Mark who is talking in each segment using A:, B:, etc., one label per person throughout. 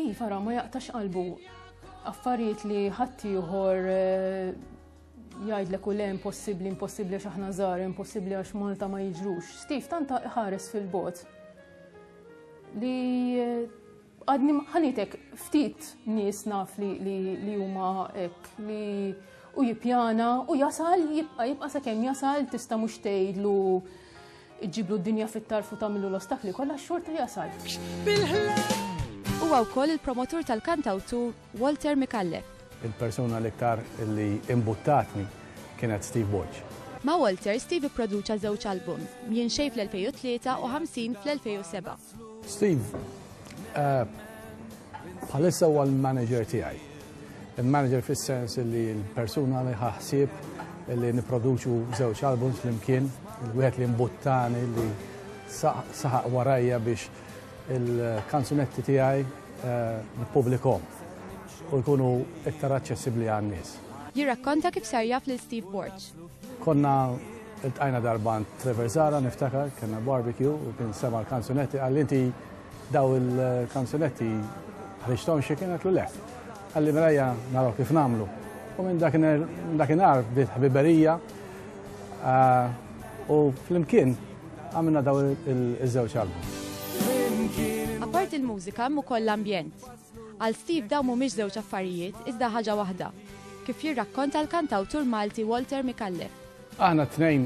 A: Steve ara ma jaqtax qalbu affarijiet li ħadd ieħor jgħidlek u le impossibbli għax aħna żgħar, impossibbli għax Malta ma jiġrux. Steve tant ħares fil-bot li għadni ħanitek ftit nies naf li huma hekk li u jippjana u jasal jibqa' sakemm jasal tista' mhux tgħidlu ġiblu d-dinja fit-tarfu tagħmlu l-ostakli kollha xorta jasal.
B: Huwa wkoll il-promotur tal-kantawtur Walter Micallef.
C: Il-persuna l-iktar li imbuttatni kienet Steve Borch.
B: Ma' Walter, Steve ipproduċa żewġ album, Jinxej fl-2003 u 50 fl-2007.
C: Steve, bħalissa huwa l-manager tiegħi. Il-manager fis-sens li l-persuna li ħaħsib li nipproduċu żewġ albums flimkien, il-wieħed li imbuttani li saħaq warajja biex il-kanzunetti tiegħi nippubblikhom u jkunu iktar aċċessibbli għan-nies.
B: Jirrakkonta kif sar jaf lil Steve Borch.
C: Konna iltqajna darba Trevor Zara niftakar, kellna barbecue u kien sema l-kanzunetti għalli inti daw il-kanzunetti ħriġthom xi kien għatlu le. Għalli mrejja naraw kif nagħmlu. U minn dakinhar bdiet ħbiberija u flimkien għamilna daw iż-żewġ album.
B: Apart il-mużika hemm ukoll l-ambjent. Għal Steve dawn mhumiex żewġ affarijiet, iżda ħaġa waħda. Kif jirrakkonta l-kantawtur Malti Walter Micallef.
C: Aħna tnejn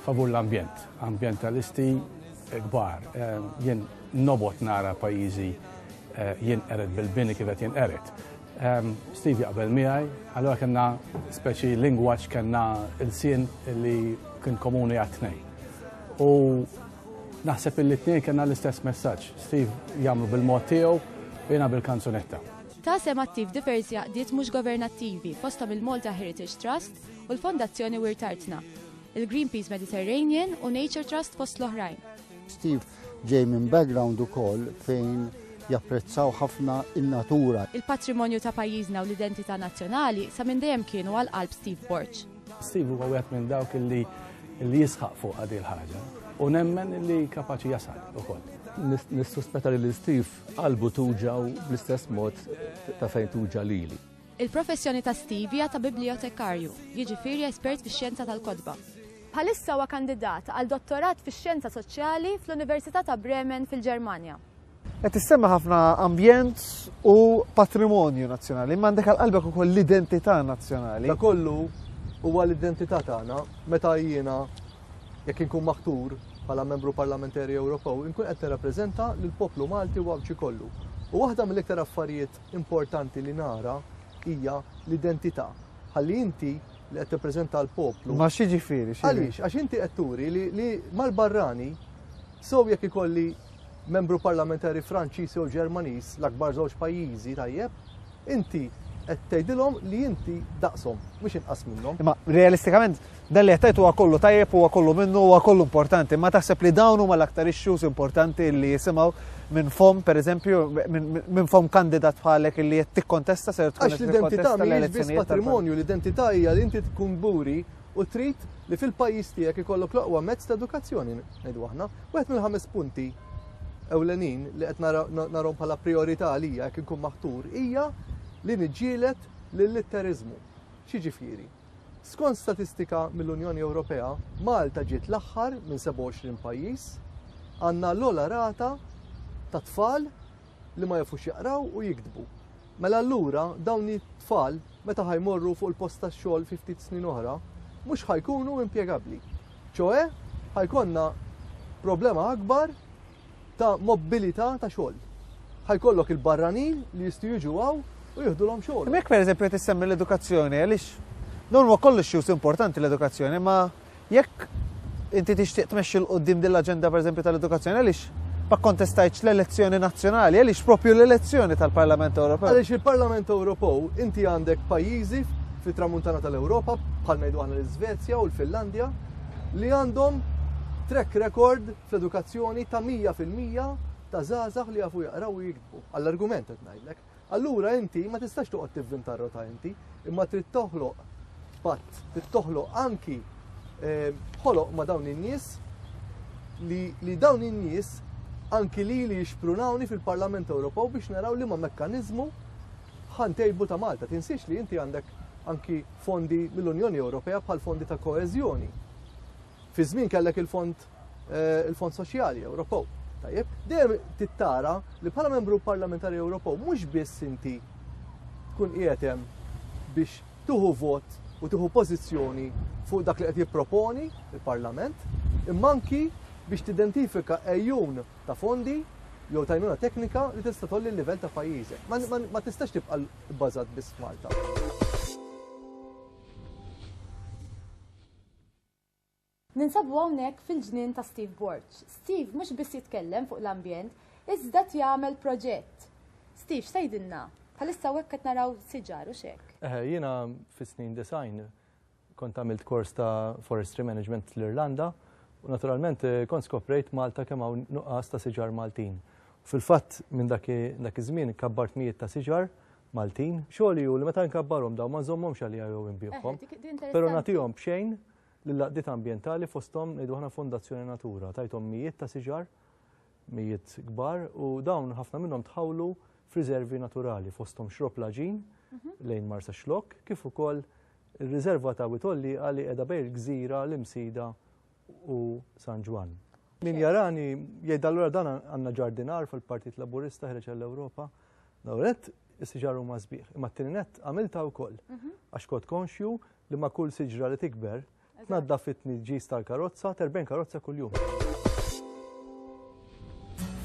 C: favur l-ambjent, ambjentalisti kbar. Jien nobot nara pajjiżi jinqered bil-bini kif qed jinqered. Steve jaqbel miegħi, allura kellna speċi lingwaġġ kellna il-sien li kien komuni għat-tnejn. U naħseb il-tnejn kellna l-istess messaġġ. Steve jagħmlu bil-mod tiegħu, jiena bil-kanzunetta.
B: Ta' semattiv diversi għaqdiet mhux governattivi fosthom il-Malta Heritage Trust u l-Fondazzjoni Wirtartna, il-Greenpeace Mediterranean u Nature Trust fost l-oħrajn.
D: Steve ġej minn background ukoll fejn japprezzaw ħafna in-natura.
B: Il-patrimonju ta' pajjiżna u l-identità nazzjonali sa minn dejjem kienu għal qalb Steve Borch.
C: Steve huwa wieħed minn dawk li jisħaq fuq għadi l-ħaġa u nemmen li kapaċi jasal ukoll.
E: Nissuspetta li Steve qalbu tuġa u bl-istess mod ta' fejn tuġa lili.
B: Il-professjoni ta' Steve hija ta' bibliotekarju, jiġifieri espert fix-xjenza tal-kodba. Bħalissa huwa kandidat għal dottorat fix-xjenza soċjali fl-Università ta' Bremen fil-Ġermanja.
F: Qed issemma ħafna ambjent u patrimonju nazzjonali, imma għandek għal-qalbek ukoll l-identità nazzjonali.
E: Da kollu huwa l-identità tagħna meta jiena jekk inkun maħtur bħala membru parlamentari Ewropew inkun qed nirrappreżenta lill-poplu Malti u għawċi kollu. U waħda mill-iktar affarijiet importanti li nara hija l-identità. Ħalli inti li qed tippreżenta l-poplu.
F: Ma xi ġifieri?
E: Għaliex għax inti qed turi li mal-barrani sew jekk ikolli membru parlamentari Franċiż jew Ġermaniż l-akbar żewġ pajjiżi tajjeb, inti qed tgħidilhom li inti daqshom mhux inqas minnhom.
F: Imma realistikament dan li qed tgħid huwa kollu tajjeb huwa kollu minnu huwa kollu importanti, ma taħseb li dawn huma l-aktar issues importanti li jisimgħu minn fom pereżempju minn fom kandidat bħalek li qed tikkontesta ser tkun
E: għax l-identità mhijiex biss patrimonju, l-identità hija li inti tkun gburi u trid li fil-pajjiż tiegħek ikollok l-aqwa mezz ta' edukazzjoni ngħidu aħna. Wieħed mill-5 punti ewlenin li qed narhom bħala priorità għalija jekk inkun maħtur hija li niġġieled lill-litterizmu. Xiġifieri? Skont statistika mill-Unjoni Ewropea, Malta ġiet l-aħħar minn 27 pajjiż għandna l-ogħla rata ta' tfal li ma jafux jaqraw u jiktbu. Mela allura dawn it-tfal meta ħajmorru fuq il-post tax-xogħol fi ftit snin oħra mhux ħajkunu impjegabbli. ċoe ħajkonna problema akbar ta' mobilità ta' xogħol. Ħajkollok il-barranin li jistgħu jiġu għaw u jieħdulhom xogħol.
F: Mek pereżempju tissemmi l-edukazzjoni għaliex dawn huwa kollu xjuż importanti l-edukazzjoni, ma jekk inti tixtieq tmexxi l qudiem din l-aġenda pereżempju tal-edukazzjoni għaliex ma kontestajtx l-elezzjoni nazzjonali, għaliex propju l-elezzjoni tal-Parlament Ewropew.
E: Għaliex il-Parlament Ewropew inti għandek pajjiżi fit-tramuntana tal-Ewropa bħal ngħidu aħna l-Iżvezja u l-Finlandja li għandhom track record fl-edukazzjoni ta' 100% ta' żgħażagħ li jafu jaqraw u jiktbu. Għall-argument qed ngħidlek. Allura inti ma tistax toqgħod tivvinta r-rota inti, imma trid toħloq patt, trid toħloq anki ħoloq ma' dawn in-nies li dawn in-nies anki li jixprunawni fil-Parlament Ewropew biex naraw li ma' mekkaniżmu ħantejbu ta' Malta. Tinsiex li inti għandek anki fondi mill-Unjoni Ewropea bħal fondi ta' koeżjoni. Fi żmien kellek il-Fond Soċjali Ewropew. Tajjeb, dejjem tittara li bħala membru parlamentari Ewropew mhux biss inti tkun qiegħed hemm biex tuħu vot u tuħu pożizzjoni fuq dak li qed jipproponi il-Parlament, imma anki biex tidentifika ejjun ta' fondi jew tajnuna teknika li tista' tolli l-livell ta' pajjiżek. Ma tistax tibqa' bbażat biss Malta.
B: Ninsabu hawnhekk fil-ġnien ta' Steve Borch. Steve mhux biss jitkellem fuq l-ambjent, iżda jagħmel proġett. Steve, x'tgħidilna? Bħalissa hekk qed naraw siġar u x'hekk.
E: Jiena fis-snin design kont għamilt kors ta' Forestry Management l-Irlanda u naturalment kont skoprejt Malta kemm hawn nuqqas ta' siġar Maltin. Fil-fatt minn dak iż-żmien kabbart mijiet ta' siġar Maltin, xogħli hu li meta nkabbarhom dawn ma nżommhomx għalija jew inbieħhom. Però nagħtihom b'xejn lill-laqdiet ambjentali fosthom ngħidu aħna Fondazzjoni Natura, tajthom mijiet ta' siġar, mijiet kbar u dawn ħafna minnhom tħawlu f'riservi naturali fosthom xrop Laġin lejn Marsa Xlok, kif ukoll ir-riserva ta' Witolli għali qiegħda bejn il-Gżira, l-Imsida u San Ġwan. Min jarani jgħid allura dan għandna ġardinar fil-Partit Laburista ħreġ l-Ewropa. Dawret is-siġar huma sbieħ. Imma t-tieni nett għamilta wkoll għax kont konxju li ma' kull siġra li tikber tnaddaf it-tniġġis tal-karozza, 40 karozza kuljum.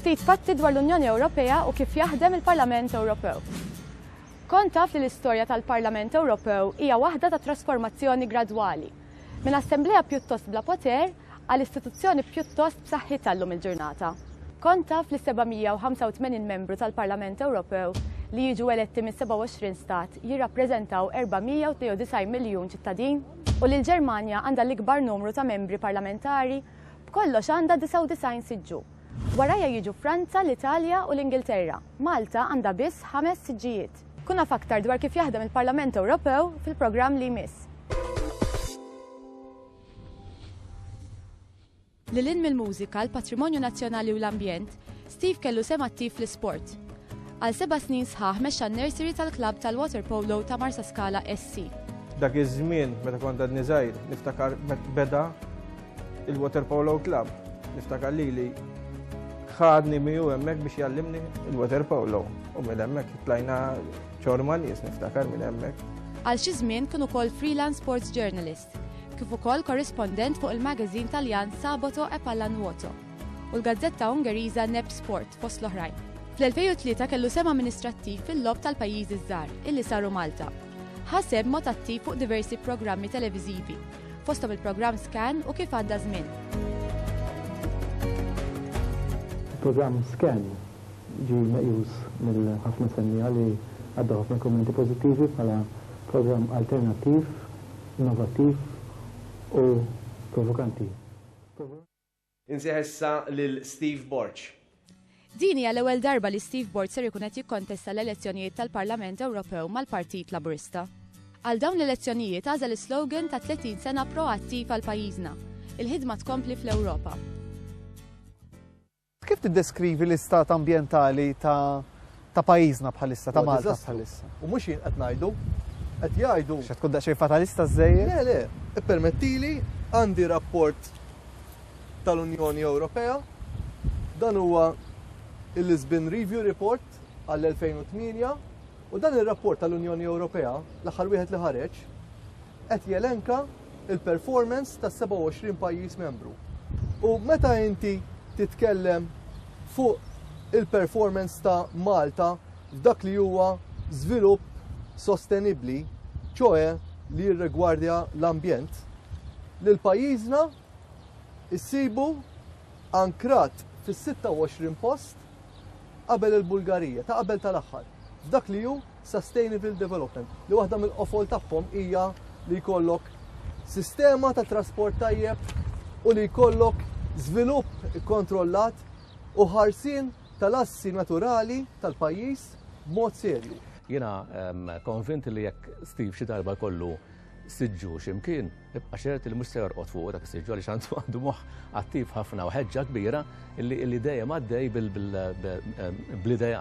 B: Ftit fatti dwar l-Unjoni Ewropea u kif jaħdem il-Parlament Ewropew. Kont taf li l-istorja tal-Parlament Ewropew hija waħda ta' trasformazzjoni gradwali minn assembleja pjuttost bla poter għal istituzzjoni pjuttost b'saħħitha llum il-ġurnata. Kont taf li 785 membru tal-Parlament Ewropew li jiġu eletti minn 27 stat jirrappreżentaw 492 miljun ċittadin u li l-Ġermanja għandha l-ikbar numru ta' membri parlamentari b'kollox għandha 99 siġġu. Warajja jiġu Franza, l-Italja u l-Ingilterra. Malta għandha biss 5 siġġijiet. Kuna faktar dwar kif jaħdem il-Parlament Ewropew fil-programm li jmiss. Lilin mill-mużika, l-patrimonju nazzjonali u l-ambjent, Steve kellu sem attiv fl-isport. Għal 7 snin sħaħ mexxa n-nursery tal-klabb tal-water polo ta' Marsa Scala SC.
G: Dak iż-żmien meta kont għadni żgħir, niftakar beda il-water polo club. Niftakar li ħadni miegħu hemmhekk biex jallimni il-water polo. U minn hemmhekk tlajna ċorma nies niftakar minn hemmhekk.
B: Għal xi żmien kien ukoll freelance sports journalist, kif ukoll korrispondent fuq il-magażin Taljan Sabato e Pallanuoto u l-gazzetta Ungeriża Neb Sport fost l-oħrajn. Fl-2003 kellu sem amministrattiv fil-lob tal-pajjiżi żgħar illi saru Malta. Ħaseb mod attiv fuq diversi programmi televiżivi, fosthom il-programm Scan u kif għadda żmien.
H: Il-programm Scan ġi meqjus mill-ħafna sennija li għadda ħafna kommenti pożittivi bħala programm alternattiv, innovattiv u provokanti.
I: Insieħessa lil Steve Borch.
B: Din hija l-ewwel darba li Steve Borch ser ikun qed jikkontesta l-elezzjonijiet tal-Parlament Ewropew mal-Partit Laburista. Għal dawn l-elezzjonijiet għażel is-slogan ta' 30 sena proattiv għal pajjiżna, il-ħidma tkompli fl-Ewropa.
F: Kif tiddeskrivi l-istat ambjentali ta' pajjiżna bħalissa, ta' Malta bħalissa?
E: U mhux jien qed ngħidu, qed jgħidu.
F: X'qed tkun daqsxejn fatalista żejjed?
E: Le, ippermettili għandi rapport tal-Unjoni Ewropea, dan huwa il-Lisbon Review Report għall-2008 u dan il-rapport tal-Unjoni Ewropea, l-aħħar wieħed li ħareġ, qed jelenka il-performance ta' 27 pajjiż membru. U meta inti titkellem fuq il-performance ta' Malta f'dak li huwa żvilupp sostenibbli, ċoe li jirrigwardja l-ambjent, li l-pajjiżna issibu ankrat fis-26 post qabel il-Bulgarija, ta' qabel tal-aħħar. F'dak li hu Sustainable Development, li waħda mill-qofol tagħhom hija li jkollok sistema ta' trasport tajjeb u li jkollok żvilupp kontrollat u ħarsien tal-assi naturali tal-pajjiż b'mod serju.
J: Jiena konvinti li jekk Steve xi darba kollu siġġu x'imkien, ibqa' xert li mhux se jorqod fuq dak is-siġġu għaliex għandu moħħ attiv ħafna u ħeġġa kbira illi dejjem għaddej bl-idejat.